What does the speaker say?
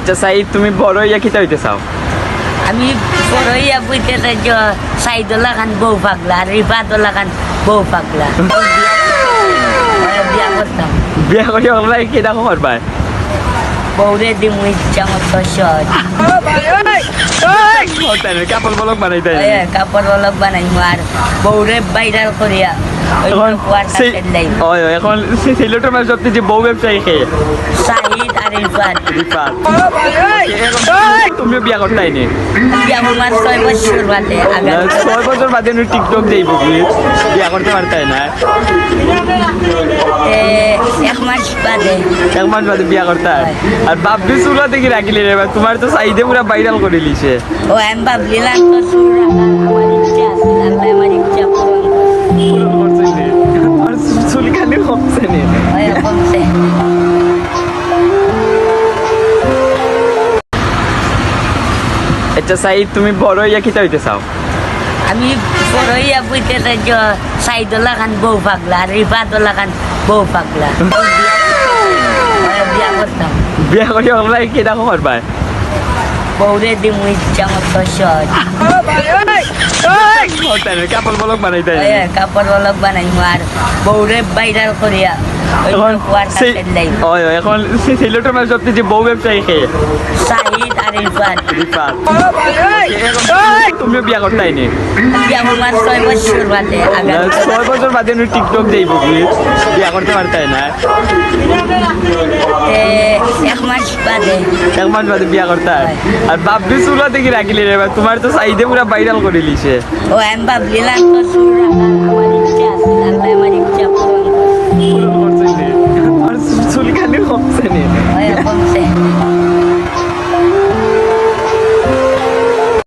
আচ্ছা সাইদ, তুমি বড় হইয়া কিতা হইতে চাও? আমি বড় হইয়া বুঝতে চাই যে সাইদুল্লাহ খান বউ পাগলা আর রিফাতুল্লাহ খান বউ পাগলা বিয়া করতাম। বিয়া করি আমরা কিতা খবর পায়? বউরে দিমু ইচ্ছা মতো সহজ কাপড় বলক বানাইতে কাপড় অলক বানাইমু আর বউরে ভাইরাল করিয়া এখন সিলেটের মাঝে সবচেয়ে যে বউ ব্যবসায়ী খেয়ে সাহিদ আর ইরফান। তুমিও বিয়া করতে আইনি? বিয়া আমার 6 বছর বাদে 6 বছর বাদে টিকটক দেইব বিয়া করতে পারতাই না? 1 মাস বাদে 1 মাস বাদে বিয়া করতে হয়। আর বাপবি চুলা থেকে রাখিলি রে, তোমার তো সাইডে পুরা ভাইরাল করে লিছে। ও আমি ভাবলিলাম তো চুল রাখার আমার ইচ্ছা আছে, আল্লাহ আমার ইচ্ছা পূরণ করছে। তোমার চুল খালি কমছে নি? কমছে। আচ্ছা সাইদ, তুমি বড় হইয়া কিতা হইতে চাও? আমি বড় হইয়া বুঝতে চাই যে সাইদুল্লাহ খান বউ পাগলা আর রিফাতুল্লাহ খান বউ পাগলা বিয়া করতাম। বিয়া করি আমরা কিতা খবর পায়? বউরে দিমু ইচ্ছা মতো সহজ কাপড় বলক বানাইতে কাপড় অলক বানাইমু আর বউরে ভাইরাল করিয়া এখন সিলেটের মাঝে সবচেয়ে যে বউ ব্যবসায়ী খেয়ে সাহিদ আর ইরফান। তুমিও বিয়া করতে আইনি? বিয়া আমার 6 বছর বাদে 6 বছর বাদে টিকটক দেইব বিয়া করতে পারতাই না? 1 মাস বাদে 1 মাস বাদে বিয়া করতে হয়। আর বাপবি চুলা থেকে রাখিলি রে, তোমার তো সাইডে পুরা ভাইরাল করে লিছে। ও আমি ভাবলিলাম তো চুল রাখার আমার